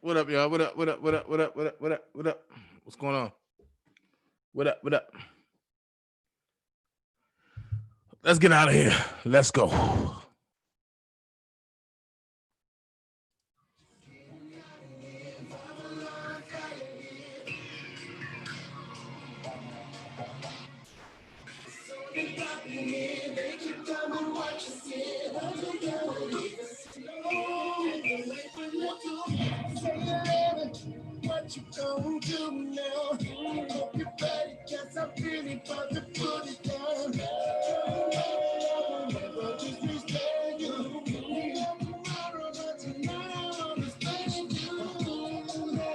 What up, y'all? What up? What up? What up? What up? What up? What up? What up? What's going on? What up? What up? Let's get out of here. Let's go. What you gonna do now? Hope your body gets up really about to put it down. Never just mistake you. Tomorrow, but tonight I'm mistaken you.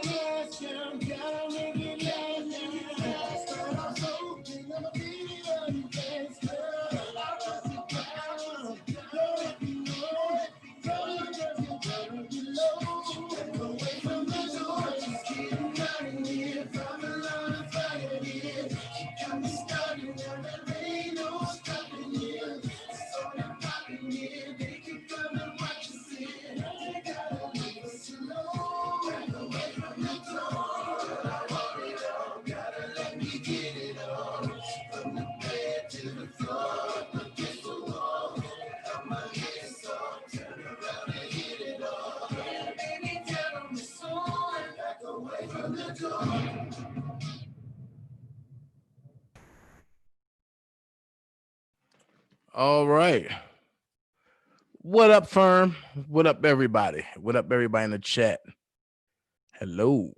Yes, I'm down in it last. But I'm hoping I'ma be the best girl. I was it down. Let me know. Don't you just get down below. Step away from the door. Just keep running here from the line of fire here. She got me started now. There ain't no stopping here. It's on and popping here. They keep coming, watch you see it. I gotta leave us alone. Step away from the door. I want it all. Gotta let me get it on. From the bed to the floor, against the wall. Got my hands off. Turn around and hit it all. Yeah, baby, tell them it's on. Back away from the door. All right. What up, firm? What up, everybody? What up, everybody in the chat? Hello.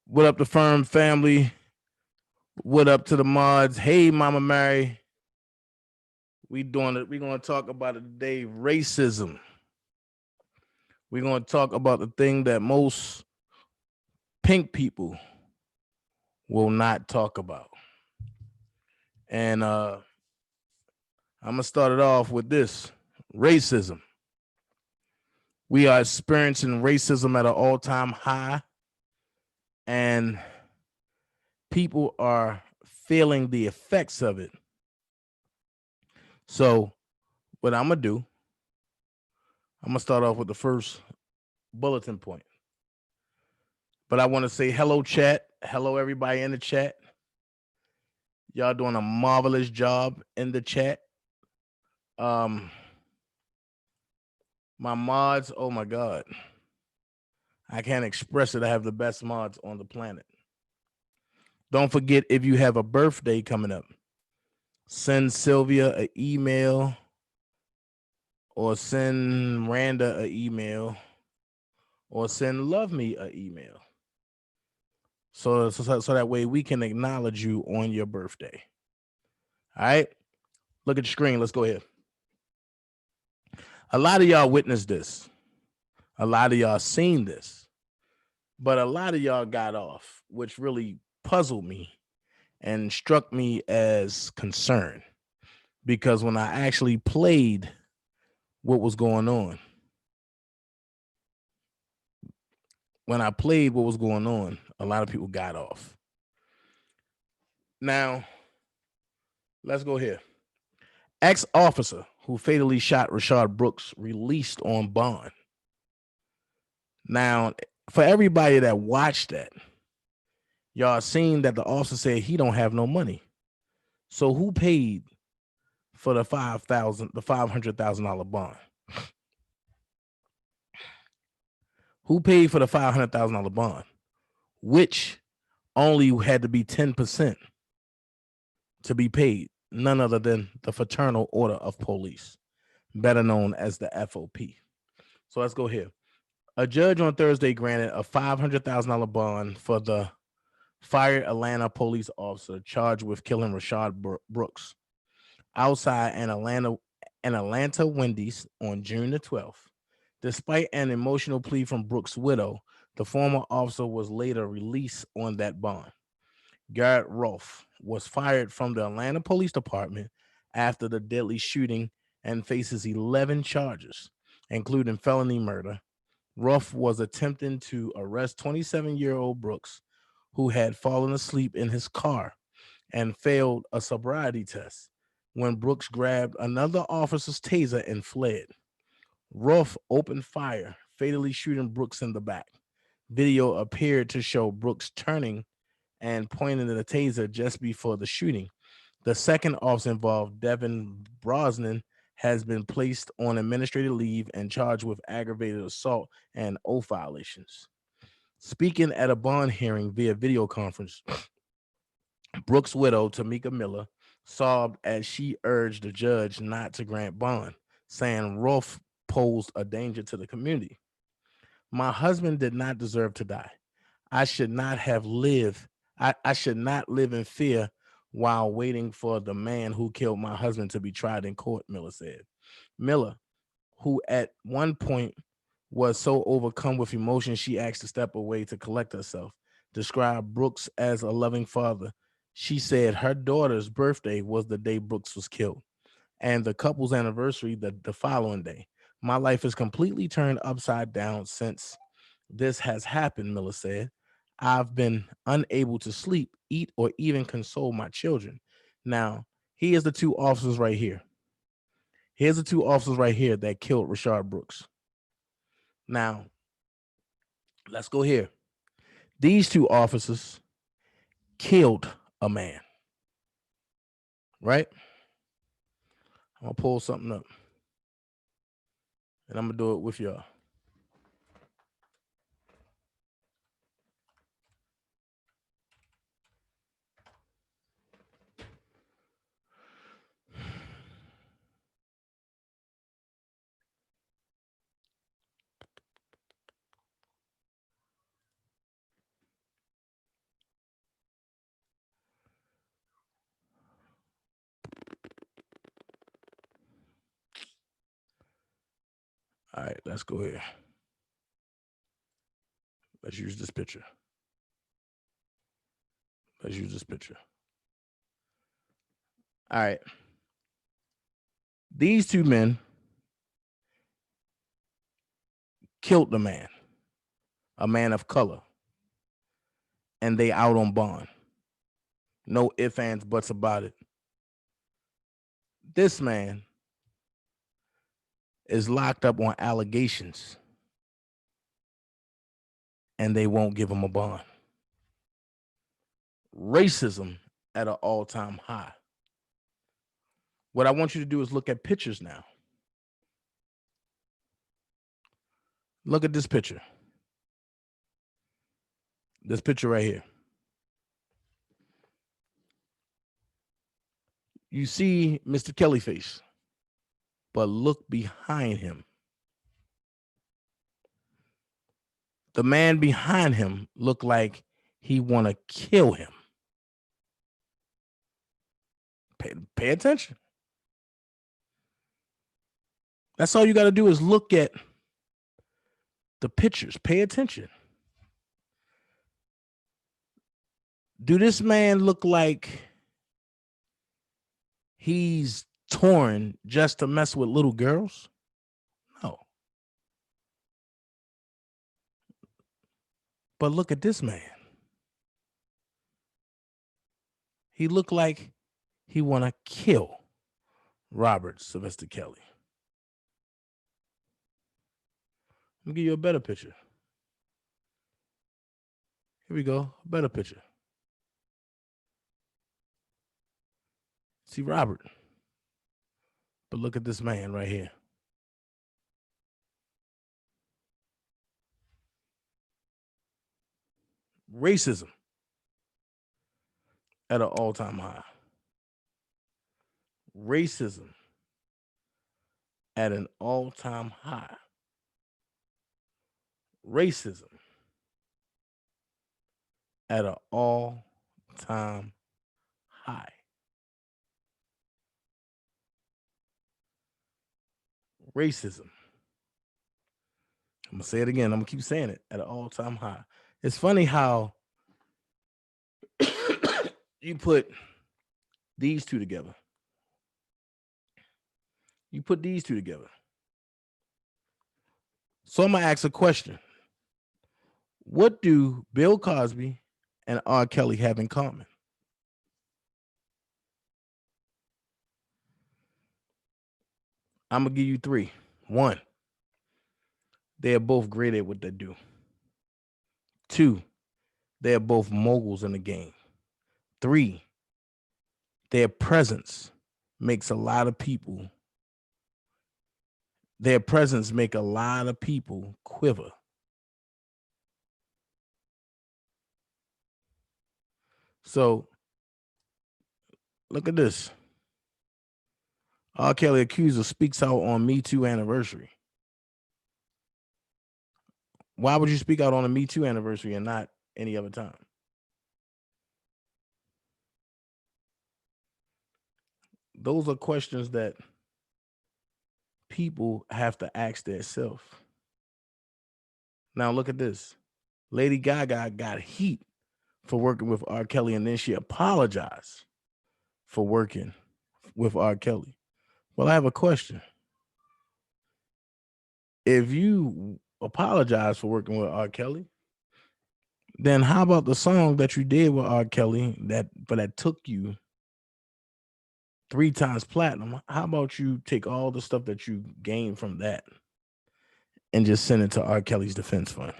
What up, the firm family? What up to the mods? Hey, Mama Mary. We doing it. We're going to talk about it today. Racism. We're going to talk about the thing that most pink people will not talk about. And I'm going to start it off with this. Racism. We are experiencing racism at an all-time high. And people are feeling the effects of it. So what I'm going to do, I'm going to start off with the first bulletin point. But I want to say hello, chat. Hello, everybody in the chat. Y'all doing a marvelous job in the chat. My mods, oh my God. I can't express it. I have the best mods on the planet. Don't forget, if you have a birthday coming up, send Sylvia an email or send Randa an email or send Love Me an email. So that way we can acknowledge you on your birthday. All right. Look at the screen. Let's go ahead. A lot of y'all witnessed this. A lot of y'all seen this. But a lot of y'all got off, which really puzzled me and struck me as concern. Because when I actually played what was going on, a lot of people got off. Now, let's go here. Ex-officer who fatally shot Rashard Brooks released on bond. Now, for everybody that watched that, y'all seen that the officer said he don't have no money. So who paid for the $500,000 bond? Who paid for the $500,000 bond, which only had to be 10% to be paid? None other than the Fraternal Order of Police, better known as the FOP. So let's go here. A judge on Thursday granted a $500,000 bond for the fired Atlanta police officer charged with killing Rashard Brooks outside an Atlanta Wendy's on June the 12th. Despite an emotional plea from Brooks' widow, the former officer was later released on that bond. Garrett Rolfe was fired from the Atlanta Police Department after the deadly shooting and faces 11 charges, including felony murder. Rolfe was attempting to arrest 27-year-old Brooks, who had fallen asleep in his car and failed a sobriety test when Brooks grabbed another officer's taser and fled. Ruff opened fire, fatally shooting Brooks in the back. Video appeared to show Brooks turning and pointing the taser just before the shooting. The second officer involved, Devin Brosnan, has been placed on administrative leave and charged with aggravated assault and oath violations. Speaking at a bond hearing via video conference, Brooks' widow, Tamika Miller, sobbed as she urged the judge not to grant bond, saying Rolfe posed a danger to the community. My husband did not deserve to die. I should not have lived. I should not live in fear while waiting for the man who killed my husband to be tried in court, Miller said. Miller, who at one point was so overcome with emotion she asked to step away to collect herself, described Brooks as a loving father. She said her daughter's birthday was the day Brooks was killed, and the couple's anniversary the following day. My life is completely turned upside down since this has happened, Miller said. I've been unable to sleep, eat, or even console my children. Now, here's the two officers right here. Here's the two officers right here that killed Rashard Brooks. Now, let's go here. These two officers killed a man, right? I'm gonna pull something up and I'm gonna do it with y'all. All right, let's go here. Let's use this picture. Let's use this picture. All right. These two men killed the man, a man of color, and they out on bond. No ifs, ands, buts about it. This man is locked up on allegations and they won't give him a bond. Racism at an all-time high. What I want you to do is look at pictures now. Look at this picture. This picture right here. You see Mr. Kelly face, but look behind him. The man behind him looked like he want to kill him. Pay attention. That's all you got to do is look at the pictures. Pay attention. Do this man look like he's torn just to mess with little girls? No. But look at this man. He looked like he want to kill Robert Sylvester Kelly. Let me give you a better picture. Here we go. A better picture. See Robert. But look at this man right here. Racism at an all-time high. Racism at an all-time high. Racism at an all-time high. Racism. I'm going to say it again. I'm going to keep saying it, at an all-time high. It's funny how you put these two together. You put these two together. So I'm going to ask a question. What do Bill Cosby and R. Kelly have in common? I'm gonna give you three. One, they are both great at what they do. Two, they are both moguls in the game. Three, their presence makes a lot of people. Their presence make a lot of people quiver. So look at this. R. Kelly accuser speaks out on Me Too anniversary. Why would you speak out on a Me Too anniversary and not any other time? Those are questions that people have to ask themselves. Now look at this. Lady Gaga got heat for working with R. Kelly, and then she apologized for working with R. Kelly. Well, I have a question. If you apologize for working with R. Kelly, then how about the song that you did with R. Kelly that took you 3 times platinum? How about you take all the stuff that you gained from that and just send it to R. Kelly's defense fund?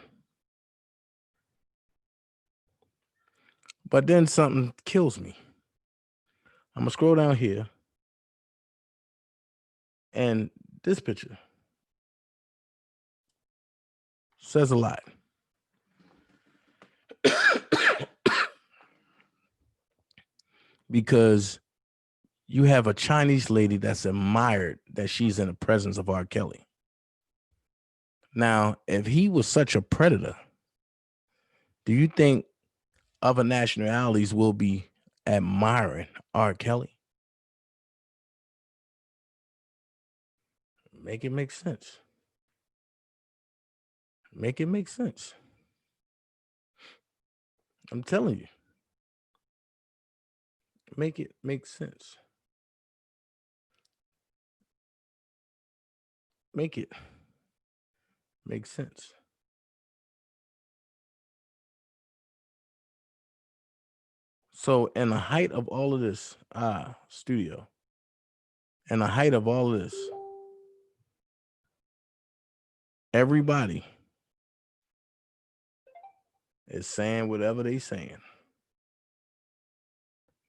But then something kills me. I'm gonna scroll down here, and this picture says a lot. Because you have a Chinese lady that's admired that she's in the presence of R. Kelly. Now, if he was such a predator, do you think other nationalities will be admiring R. Kelly? Make it make sense. Make it make sense. I'm telling you. Make it make sense. Make it make sense. So in the height of all of this, studio, in the height of all of this, everybody is saying whatever they saying,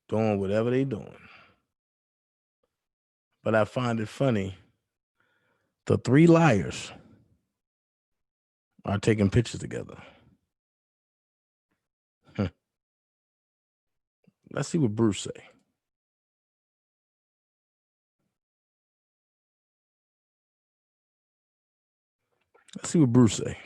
doing whatever they doing. But I find it funny, the 3 liars are taking pictures together. Let's see what Bruce say. Let's see what Bruce say.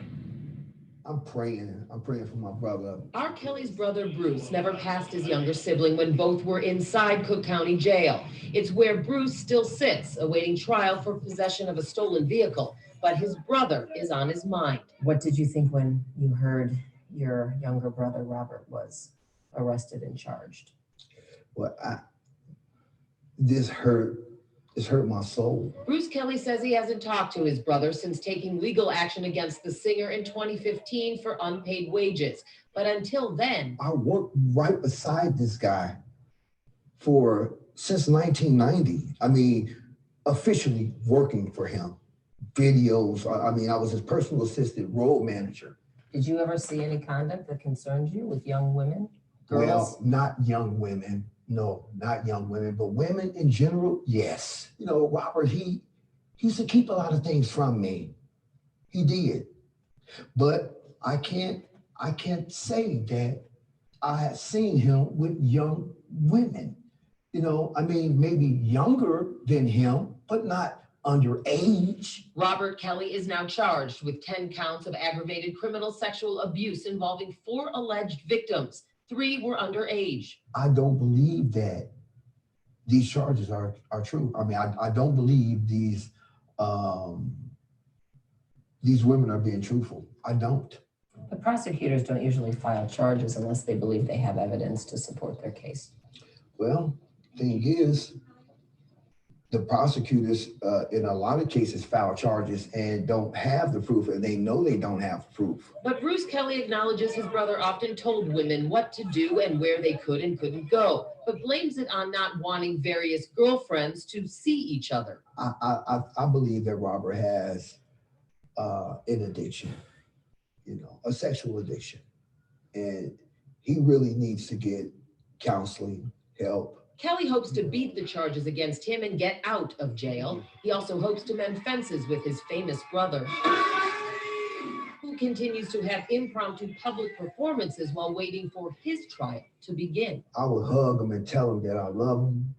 I'm praying for my brother. R. Kelly's brother Bruce never passed his younger sibling when both were inside Cook County Jail. It's where Bruce still sits, awaiting trial for possession of a stolen vehicle. But his brother is on his mind. What did you think when you heard your younger brother Robert was arrested and charged? Well, this hurt my soul. Bruce Kelly says he hasn't talked to his brother since taking legal action against the singer in 2015 for unpaid wages. But until then, I worked right beside this guy since 1990. I mean, officially working for him. Videos. I mean, I was his personal assistant, road manager. Did you ever see any conduct that concerned you with young women, girls? Well, not young women. No, not young women, but women in general, yes. You know, Robert, he used to keep a lot of things from me. He did. But I can't say that I had seen him with young women. You know, I mean, maybe younger than him, but not underage. Robert Kelly is now charged with 10 counts of aggravated criminal sexual abuse involving 4 alleged victims. 3 were underage. I don't believe that these charges are true. I mean, I don't believe these women are being truthful. I don't. The prosecutors don't usually file charges unless they believe they have evidence to support their case. Well, thing is, the prosecutors, in a lot of cases, file charges and don't have the proof, and they know they don't have proof. But Bruce Kelly acknowledges his brother often told women what to do and where they could and couldn't go, but blames it on not wanting various girlfriends to see each other. I believe that Robert has an addiction, a sexual addiction, and he really needs to get counseling, help. Kelly hopes to beat the charges against him and get out of jail. He also hopes to mend fences with his famous brother, who continues to have impromptu public performances while waiting for his trial to begin. I would hug him and tell him that I love him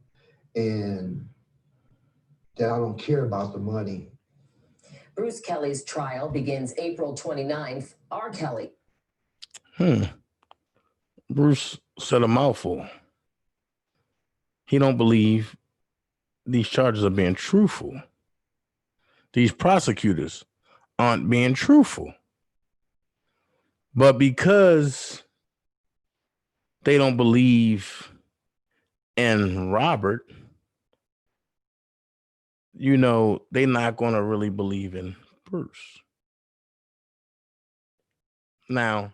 and that I don't care about the money. Bruce Kelly's trial begins April 29th. R. Kelly. Bruce said a mouthful. He don't believe these charges are being truthful. These prosecutors aren't being truthful. But because they don't believe in Robert, they're not going to really believe in Bruce. Now,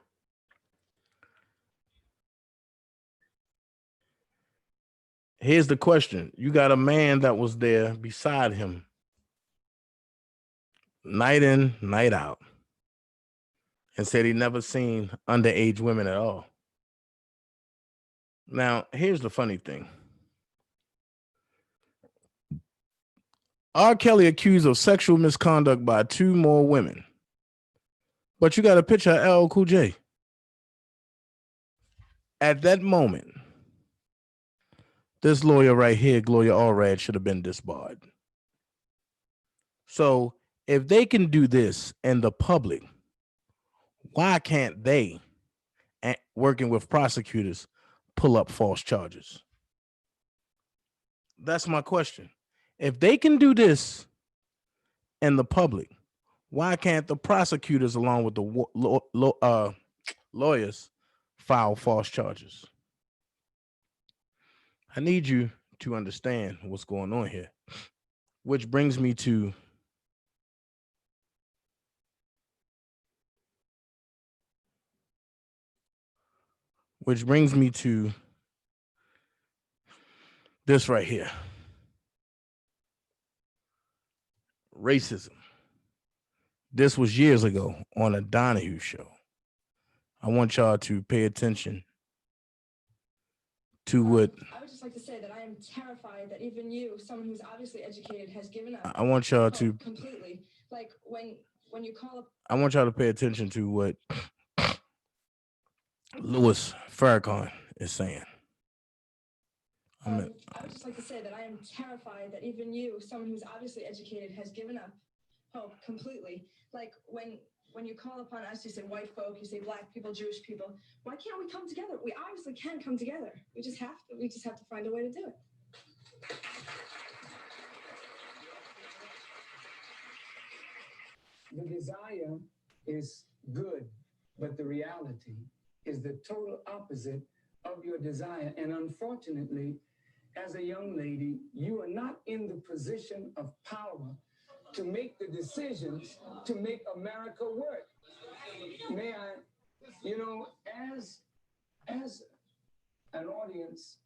here's the question. You got a man that was there beside him night in, night out, and said he never seen underage women at all. Now, here's the funny thing. R. Kelly accused of sexual misconduct by 2 more women. But you got a picture of LL Cool J. At that moment, this lawyer right here, Gloria Allred, should have been disbarred. So if they can do this in the public, why can't they, working with prosecutors, pull up false charges? That's my question. If they can do this in the public, why can't the prosecutors, along with the lawyers, file false charges? I need you to understand what's going on here, which brings me to this right here. Racism. This was years ago on a Donahue show. I want y'all to pay attention to what I would just like to say that I am terrified that even you, someone who's obviously educated, has given up. I want y'all to completely. Like when you call up. I want y'all to pay attention to what Louis Farrakhan is saying. I would just like to say that I am terrified that even you, someone who's obviously educated, has given up hope completely. Like when you call upon us, you say white folk, you say black people, Jewish people. Why can't we come together? We obviously can come together. We just have to. We just have to find a way to do it. The desire is good, but the reality is the total opposite of your desire. And unfortunately, as a young lady, you are not in the position of power to make the decisions to make America work. May I, as an audience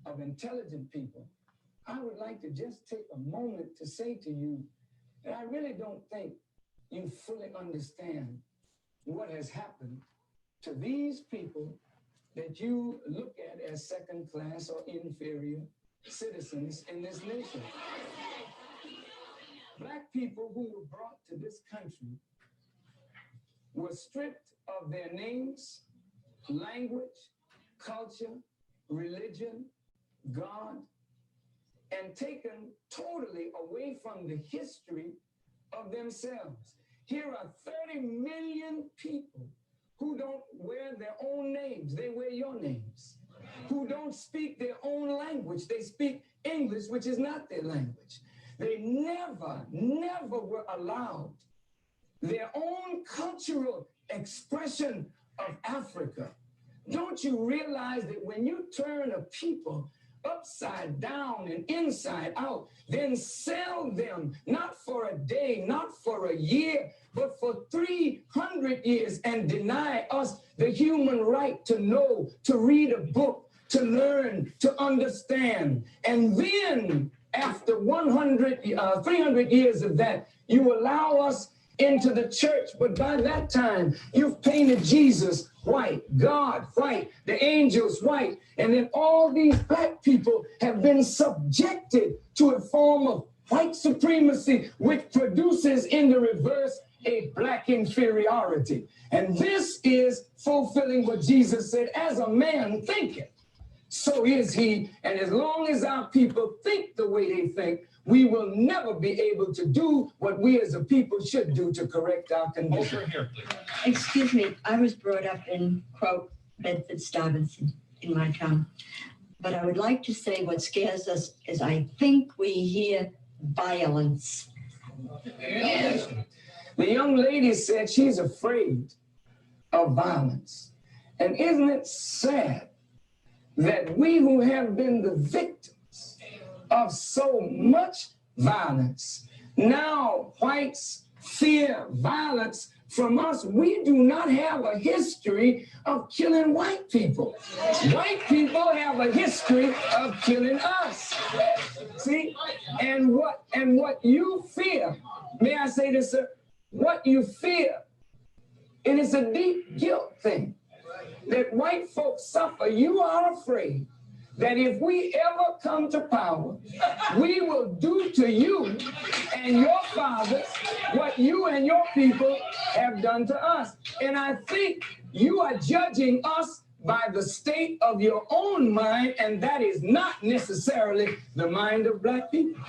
of intelligent people, I would like to just take a moment to say to you that I really don't think you fully understand what has happened to these people that you look at as second class or inferior citizens in this nation. Black people who were brought to this country were stripped of their names, language, culture, religion, God, and taken totally away from the history of themselves. Here are 30 million people who don't wear their own names, they wear your names. Who don't speak their own language, they speak English, which is not their language. They never were allowed their own cultural expression of Africa. Don't you realize that when you turn a people upside down and inside out, then sell them, not for a day, not for a year, but for 300 years, and deny us the human right to know, to read a book, to learn, to understand. And then after 300 years of that, you allow us into the church, but by that time, you've painted Jesus white, God white, the angels white, and then all these black people have been subjected to a form of white supremacy, which produces in the reverse a black inferiority. And this is fulfilling what Jesus said, as a man thinketh, so is he. And as long as our people think the way they think, we will never be able to do what we as a people should do to correct our condition. Over here, please. Excuse me, I was brought up in, quote, Bedford-Stuyvesant in my town. But I would like to say what scares us is I think we hear violence. Yes. The young lady said she's afraid of violence. And isn't it sad that we who have been the victims of so much violence, now whites fear violence from us? We do not have a history of killing white people. White people have a history of killing us. See? And what you fear, may I say this, sir? What you fear, and it's a deep guilt thing, that white folks suffer. You are afraid that if we ever come to power, we will do to you and your fathers what you and your people have done to us. And I think you are judging us by the state of your own mind, and that is not necessarily the mind of black people.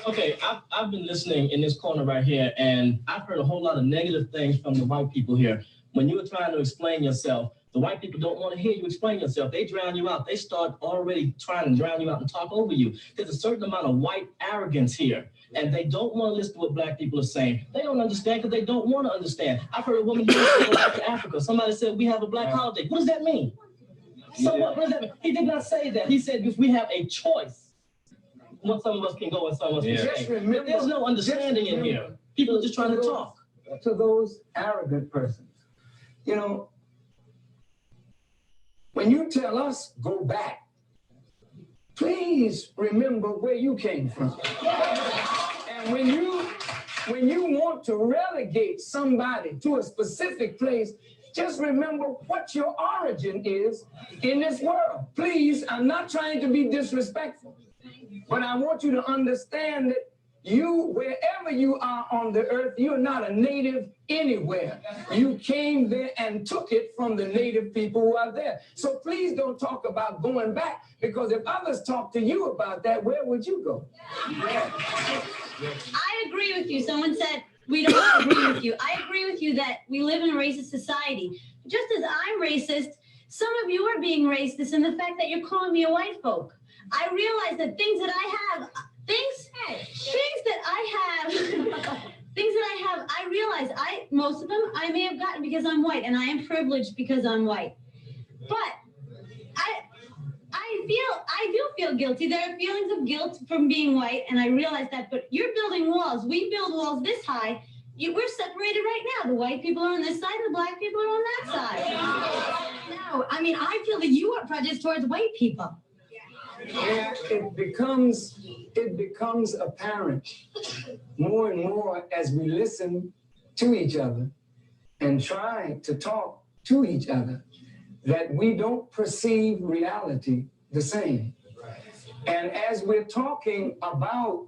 Okay, I've been listening in this corner right here, and I've heard a whole lot of negative things from the white people here. When you were trying to explain yourself, the white people don't want to hear you explain yourself. They drown you out. They start already trying to drown you out and talk over you. There's a certain amount of white arrogance here, and they don't want to listen to what black people are saying. They don't understand because they don't want to understand. I've heard a woman here go back to Africa. Somebody said, we have a black holiday. What does that mean? So what does that mean? He did not say that. He said, if we have a choice, some of us can go and some of us can stay. But there's no understanding in here. People are just trying to talk. To those arrogant persons, you know, when you tell us go back, please remember where you came from. And when you want to relegate somebody to a specific place, just remember what your origin is in this world. Please, I'm not trying to be disrespectful, but I want you to understand that you, wherever you are on the earth, you're not a native anywhere. You came there and took it from the native people who are there. So please don't talk about going back, because if others talk to you about that, where would you go? I agree with you. Someone said, we don't agree with you. I agree with you that we live in a racist society. Just as I'm racist, some of you are being racist in the fact that you're calling me a white folk. I realize that things that I have, I realize most of them I may have gotten because I'm white, and I am privileged because I'm white. But I do feel guilty. There are feelings of guilt from being white, and I realize that, but you're building walls. We build walls this high. We're separated right now. The white people are on this side, the black people are on that side. No, I mean, I feel that you are prejudiced towards white people. Yeah, it becomes apparent more and more as we listen to each other and try to talk to each other that we don't perceive reality the same. And as we're talking about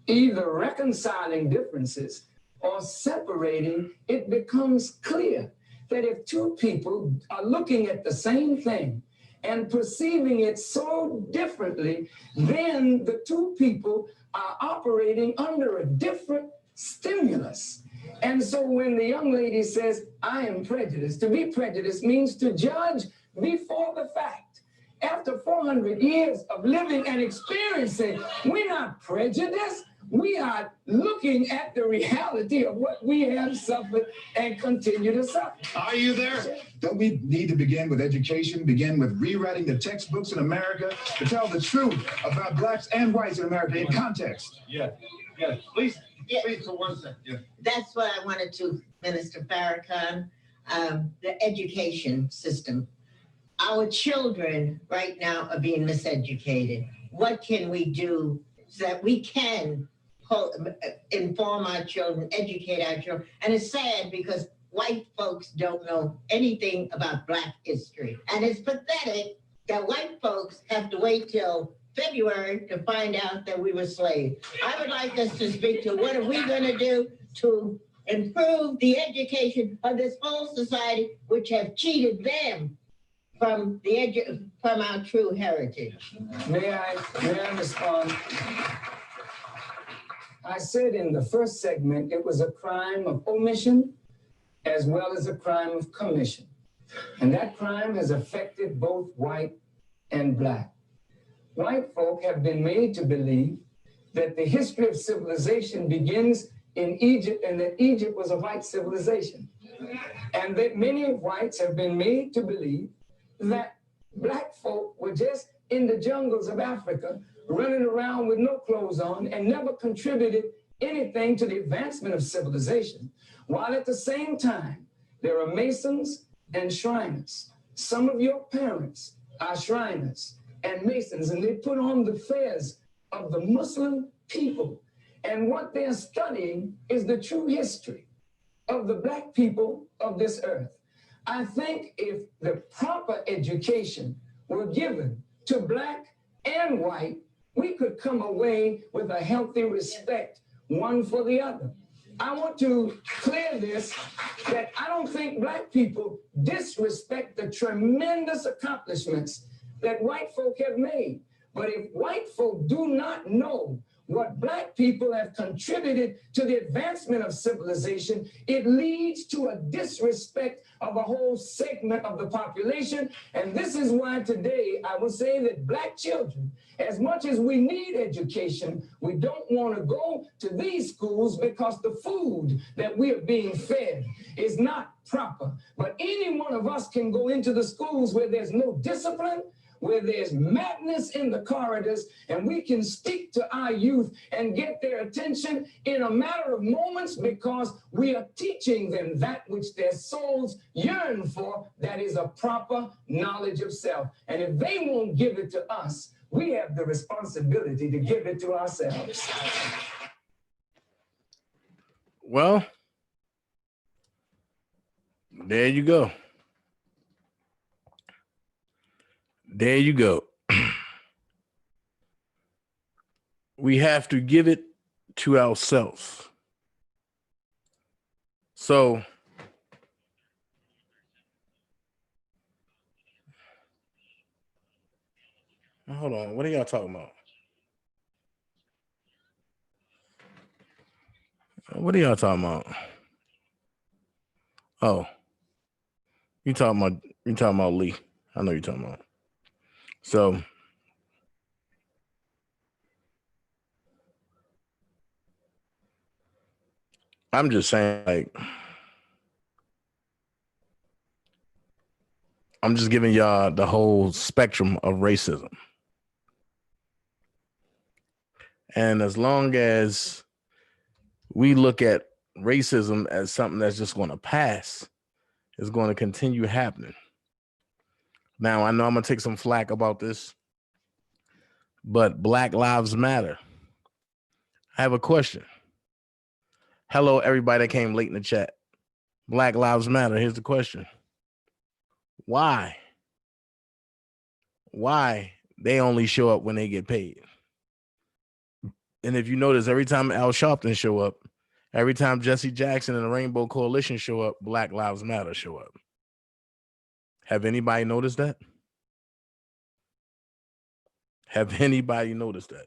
either reconciling differences or separating, it becomes clear that if two people are looking at the same thing and perceiving it so differently, then the two people are operating under a different stimulus. And so when the young lady says, I am prejudiced, to be prejudiced means to judge before the fact. after 400 years of living and experiencing, we're not prejudiced. We are looking at the reality of what we have suffered and continue to suffer. Are you there? Don't we need to begin with education, begin with rewriting the textbooks in America to tell the truth about blacks and whites in America in context? Yeah, please, please, for 1 second. Yeah. That's what I wanted to, Minister Farrakhan, the education system. Our children right now are being miseducated. What can we do so that we can inform our children, educate our children? And it's sad because white folks don't know anything about Black history. And it's pathetic that white folks have to wait till February to find out that we were slaves. I would like us to speak to what are we going to do to improve the education of this whole society, which have cheated them from our true heritage. May I respond? I said in the first segment, it was a crime of omission as well as a crime of commission. And that crime has affected both white and Black. White folk have been made to believe that the history of civilization begins in Egypt and that Egypt was a white civilization. And that many whites have been made to believe that Black folk were just in the jungles of Africa, running around with no clothes on and never contributed anything to the advancement of civilization, while at the same time, there are Masons and Shriners. Some of your parents are Shriners and Masons, and they put on the fez of the Muslim people. And what they're studying is the true history of the Black people of this earth. I think if the proper education were given to Black and white, we could come away with a healthy respect, one for the other. I want to clear this, that I don't think Black people disrespect the tremendous accomplishments that white folk have made. But if white folk do not know what Black people have contributed to the advancement of civilization, it leads to a disrespect of a whole segment of the population. And this is why today I will say that Black children, as much as we need education, we don't want to go to these schools because the food that we are being fed is not proper. But any one of us can go into the schools where there's no discipline, where there's madness in the corridors, and we can speak to our youth and get their attention in a matter of moments because we are teaching them that which their souls yearn for, that is a proper knowledge of self. And if they won't give it to us, we have the responsibility to give it to ourselves. Well, there you go. There you go. We have to give it to ourselves. So hold on. What are y'all talking about? What are y'all talking about? Oh, you talking about Lee. I know you're talking about. So I'm just saying, like, I'm just giving y'all the whole spectrum of racism. And as long as we look at racism as something that's just going to pass, it's going to continue happening. Now, I know I'm going to take some flack about this, but Black Lives Matter. I have a question. Hello, everybody that came late in the chat. Black Lives Matter. Here's the question. Why? Why they only show up when they get paid? And if you notice, every time Al Sharpton show up, every time Jesse Jackson and the Rainbow Coalition show up, Black Lives Matter show up. Have anybody noticed that? Have anybody noticed that?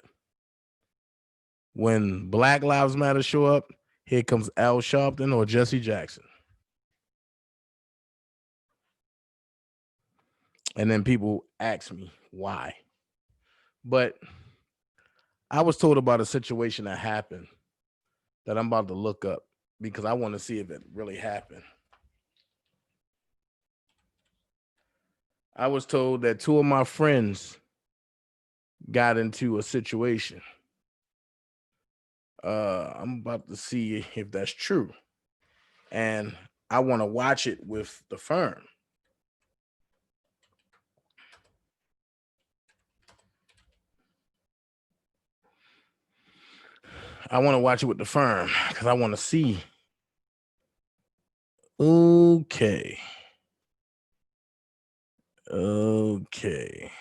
When Black Lives Matter show up, here comes Al Sharpton or Jesse Jackson. And then people ask me, why. But I was told about a situation that happened that I'm about to look up because I want to see if it really happened. I was told that 2 of my friends got into a situation. I'm about to see if that's true. And I want to watch it with the firm. I want to watch it with the firm because I want to see. Okay. Okay.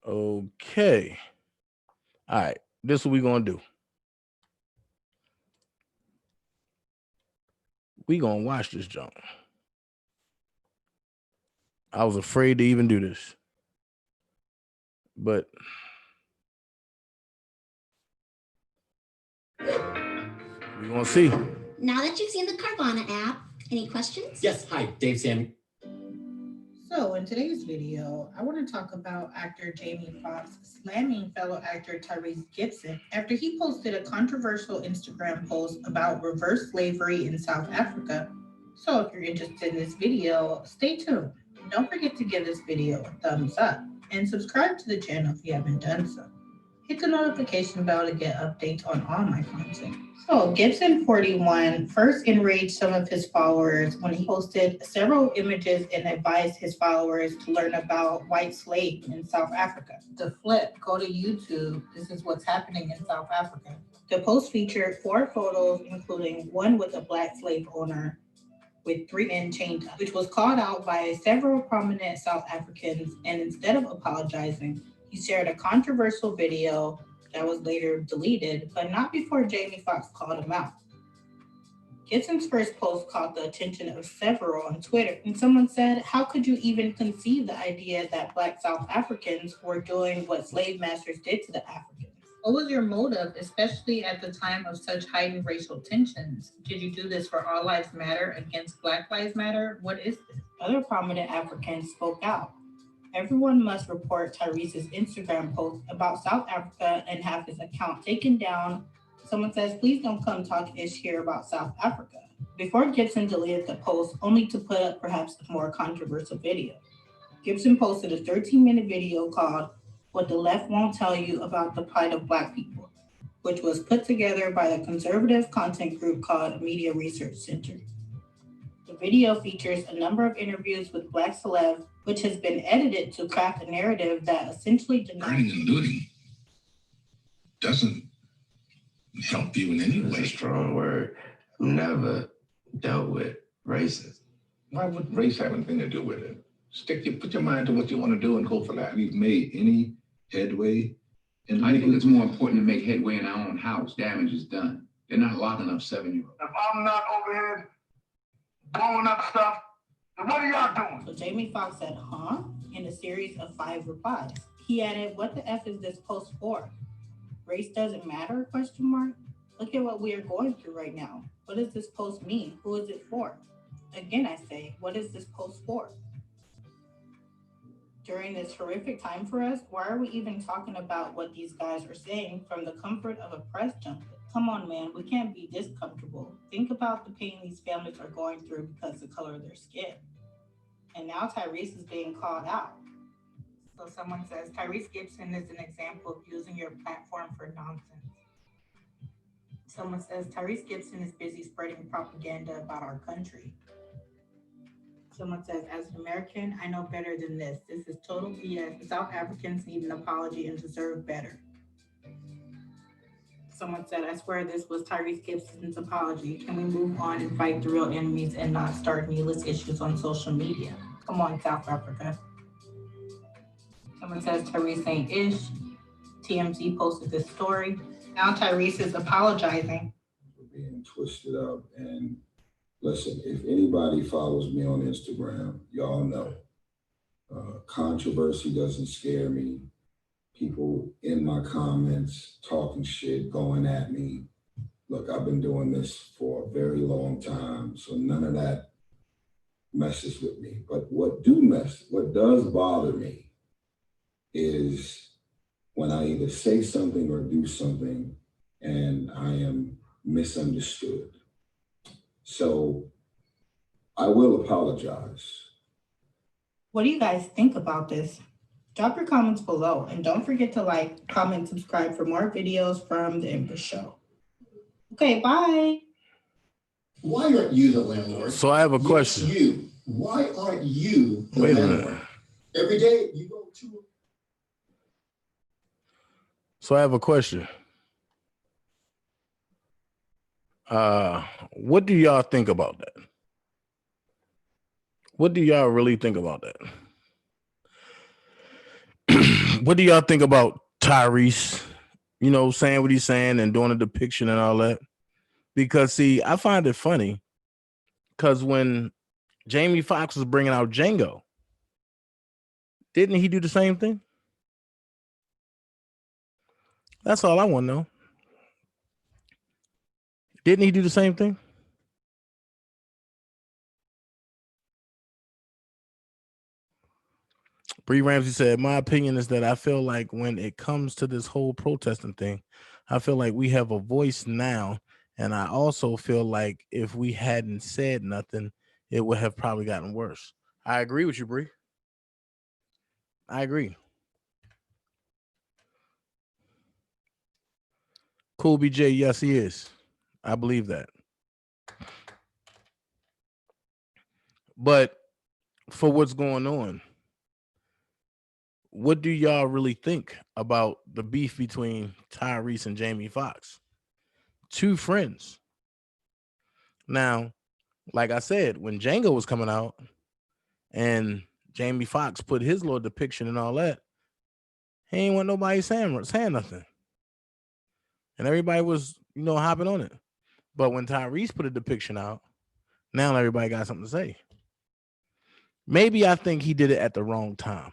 Okay. All right. This is what we're going to do. We're going to watch this junk. I was afraid to even do this. But we're going to see. Now that you've seen the Carvana app, any questions? Yes, hi, Dave Sammy. So in today's video, I want to talk about actor Jamie Foxx slamming fellow actor Tyrese Gibson after he posted a controversial Instagram post about reverse slavery in South Africa. So if you're interested in this video, stay tuned. Don't forget to give this video a thumbs up and subscribe to the channel if you haven't done so. Hit the notification bell to get updates on all my content. So Gibson 41 first enraged some of his followers when he posted several images and advised his followers to learn about white slaves in South Africa. To flip, go to YouTube. This is what's happening in South Africa. The post featured 4 photos, including one with a black slave owner with 3 men chained up, which was called out by several prominent South Africans, and instead of apologizing, he shared a controversial video that was later deleted, but not before Jamie Foxx called him out. Gibson's first post caught the attention of several on Twitter, and someone said, "How could you even conceive the idea that Black South Africans were doing what slave masters did to the Africans? What was your motive, especially at the time of such heightened racial tensions? Did you do this for All Lives Matter against Black Lives Matter? What is this?" Other prominent Africans spoke out. Everyone must report Tyrese's Instagram post about South Africa and have his account taken down. Someone says, "Please don't come talk ish here about South Africa." Before Gibson deleted the post, only to put up perhaps a more controversial video. Gibson posted a 13-minute video called "What the Left Won't Tell You About the Plight of Black People," which was put together by the conservative content group called Media Research Center. The video features a number of interviews with Black celebs, which has been edited to craft a narrative that essentially denies. Burning and looting doesn't help you in any way. That's a strong word. Never dealt with racism. Why would race have anything to do with it? Put your mind to what you want to do and go for that. We've made any headway. And I think it's more important to make headway in our own house. Damage is done. They're not locking up 7-year-olds. If I'm not over here blowing up stuff, then what are y'all doing? So Jamie Foxx said, "Huh?" in a series of 5 replies. He added, "What the F is this post for? Race doesn't matter? ? Look at what we are going through right now. What does this post mean? Who is it for? Again, I say, what is this post for? During this horrific time for us, why are we even talking about what these guys are saying from the comfort of a press junket? Come on, man, we can't be this comfortable. Think about the pain these families are going through because of the color of their skin." And now Tyrese is being called out. So someone says, "Tyrese Gibson is an example of using your platform for nonsense." Someone says, "Tyrese Gibson is busy spreading propaganda about our country." Someone says, "As an American, I know better than this. This is total BS. South Africans need an apology and deserve better." Someone said, "I swear this was Tyrese Gibson's apology. Can we move on and fight the real enemies and not start needless issues on social media? Come on, South Africa." Someone says, "Tyrese ain't ish." TMZ posted this story. Now Tyrese is apologizing. Being twisted up. And listen, if anybody follows me on Instagram, y'all know controversy doesn't scare me. people in my comments talking shit, going at me. Look, I've been doing this for a very long time, so none of that messes with me. But what does bother me is when I either say something or do something and I am misunderstood. So I will apologize. What do you guys think about this? Drop your comments below and don't forget to like, comment, subscribe for more videos from The Empress Show. Okay, bye. Why aren't you the landlord? So I have a question. Yes, you. Why aren't you the Wait a landlord? minute. Every day you go to. So I have a question. What do y'all think about that? What do y'all really think about that? What do y'all think about Tyrese, you know, saying what he's saying and doing a depiction and all that? Because, see, I find it funny because when Jamie Foxx was bringing out Django, didn't he do the same thing? That's all I want to know. Didn't he do the same thing? Bree Ramsey said, my opinion is that I feel like when it comes to this whole protesting thing, I feel like we have a voice now. And I also feel like if we hadn't said nothing, it would have probably gotten worse. I agree with you, Bree. I agree. Cool BJ, yes, he is. I believe that. But for what's going on, what do y'all really think about the beef between Tyrese and Jamie Foxx? Two friends. Now, like I said, when Django was coming out and Jamie Foxx put his little depiction and all that, he ain't want nobody saying nothing. And everybody was, you know, hopping on it. But when Tyrese put a depiction out, now everybody got something to say. Maybe I think he did it at the wrong time.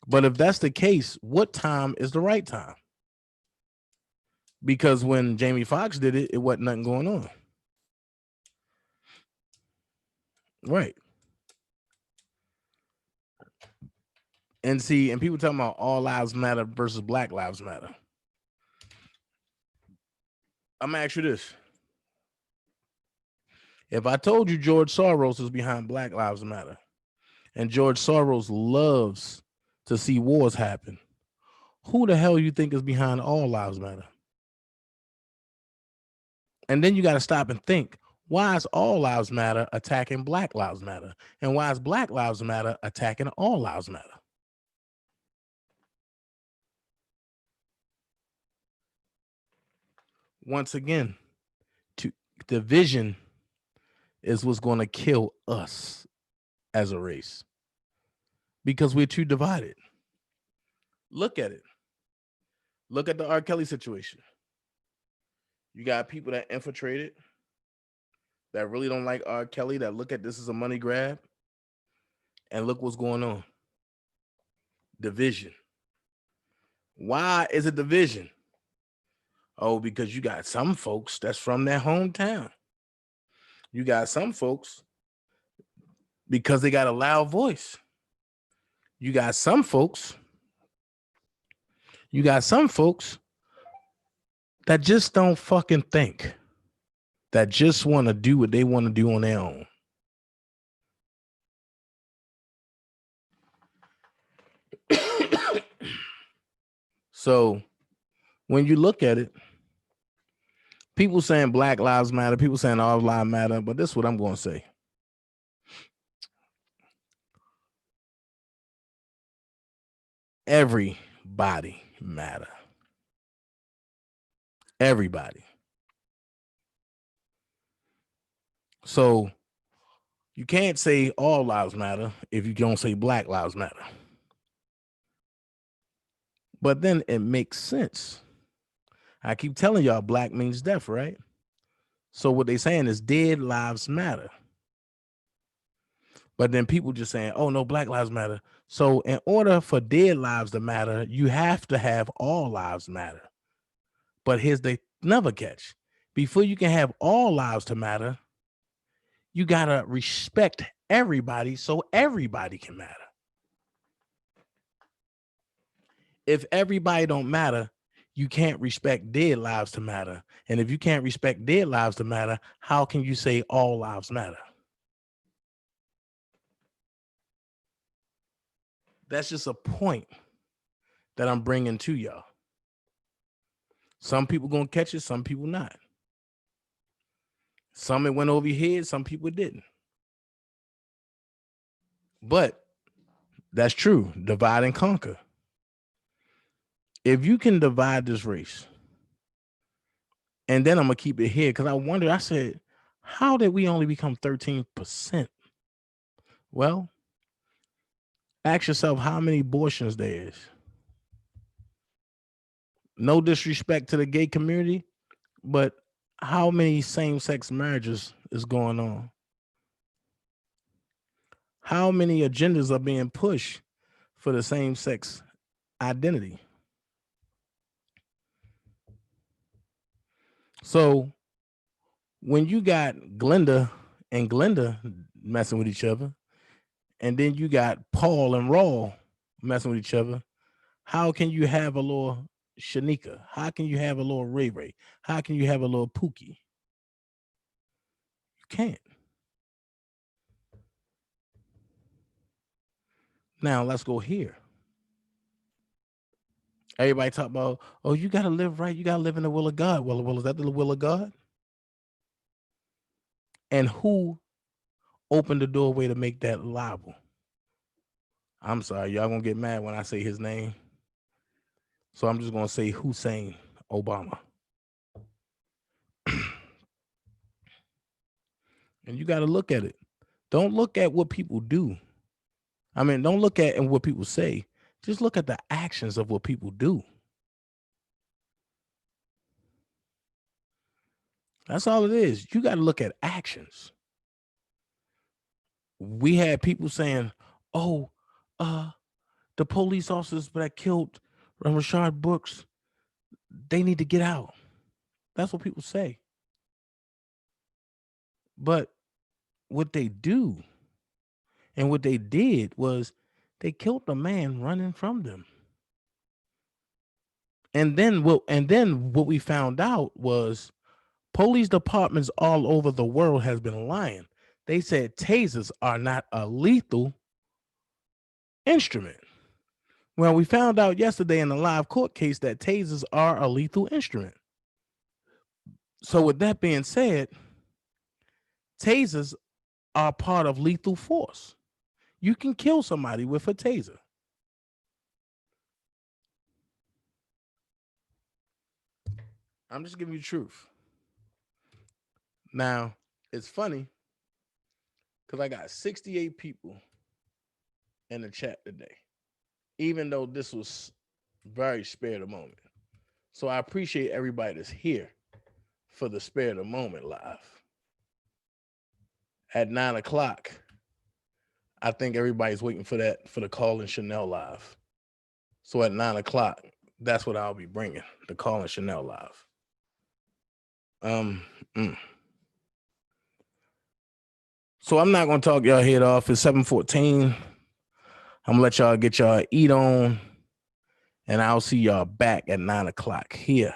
But if that's the case, what time is the right time? Because when Jamie Foxx did it, it wasn't nothing going on. Right. And see, and people talking about all lives matter versus Black Lives Matter. I'm gonna ask you this. If I told you George Soros is behind Black Lives Matter, and George Soros loves to see wars happen, who the hell you think is behind All Lives Matter? And then you got to stop and think, why is All Lives Matter attacking Black Lives Matter? And why is Black Lives Matter attacking All Lives Matter? Once again, division is what's going to kill us as a race because we're too divided. Look at it. Look at the R. Kelly situation. You got people that infiltrated, that really don't like R. Kelly, that look at this as a money grab, and look what's going on. Division. Why is it division? Oh, because you got some folks that's from their hometown. You got some folks because they got a loud voice. You got some folks that just don't fucking think, that just want to do what they want to do on their own. So when you look at it, people saying Black Lives Matter, people saying all lives matter, but this is what I'm going to say. Everybody matter. Everybody. So you can't say all lives matter if you don't say Black Lives Matter. But then it makes sense. I keep telling y'all black means death, right? So what they saying is dead lives matter. But then people just saying, oh, no, Black Lives Matter. So in order for dead lives to matter, you have to have all lives matter. But here's the another catch. Before you can have all lives to matter, you got to respect everybody so everybody can matter. If everybody don't matter, you can't respect dead lives to matter. And if you can't respect dead lives to matter, how can you say all lives matter? That's just a point that I'm bringing to y'all. Some people gonna catch it, some people not. Some it went over your head, some people didn't. But that's true. Divide and conquer. If you can divide this race, and then I'm gonna keep it here because I wondered, I said, how did we only become 13%? Well, ask yourself how many abortions there is. No disrespect to the gay community, but how many same-sex marriages is going on? How many agendas are being pushed for the same-sex identity? So when you got Glenda and Glenda messing with each other, and then you got Paul and Raw messing with each other, how can you have a little Shanika? How can you have a little Ray Ray? How can you have a little Pookie? You can't. Now let's go here. Everybody talk about, oh, you got to live right. You got to live in the will of God. Well, is that the will of God? And who opened the doorway to make that liable? I'm sorry, y'all gonna get mad when I say his name. So I'm just gonna say Hussein Obama. And you got to look at it. Don't look at what people do. I mean, don't look at what people say. Just look at the actions of what people do. That's all it is. You got to look at actions. We had people saying, oh, the police officers that killed Rashard Brooks, they need to get out. That's what people say. But what they do and what they did was they killed the man running from them. And then what we found out was police departments all over the world has been lying. They said tasers are not a lethal instrument. Well, we found out yesterday in the live court case that tasers are a lethal instrument. So with that being said, tasers are part of lethal force. You can kill somebody with a taser. I'm just giving you the truth. Now, it's funny because I got 68 people in the chat today, even though this was very spare the moment. So I appreciate everybody that's here for the spare the moment live. At 9 o'clock, I think everybody's waiting for that, for the Call and Chanel live. So at 9 o'clock, that's what I'll be bringing, the Call and Chanel live. So I'm not going to talk y'all head off. It's 7:14. I'm going to let y'all get y'all eat on, and I'll see y'all back at 9 o'clock here.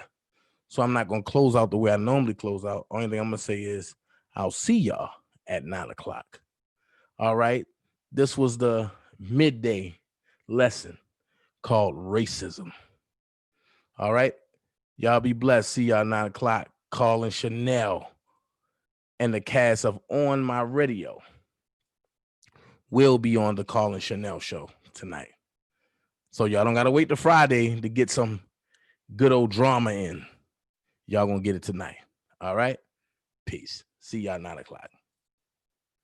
So I'm not going to close out the way I normally close out. Only thing I'm going to say is I'll see y'all at 9 o'clock. All right. This was the midday lesson called racism. All right. Y'all be blessed. See y'all 9 o'clock. Calling Chanel and the cast of On My Radio will be on the Calling Chanel show tonight. So y'all don't got to wait till Friday to get some good old drama in. Y'all gonna get it tonight. All right. Peace. See y'all 9 o'clock.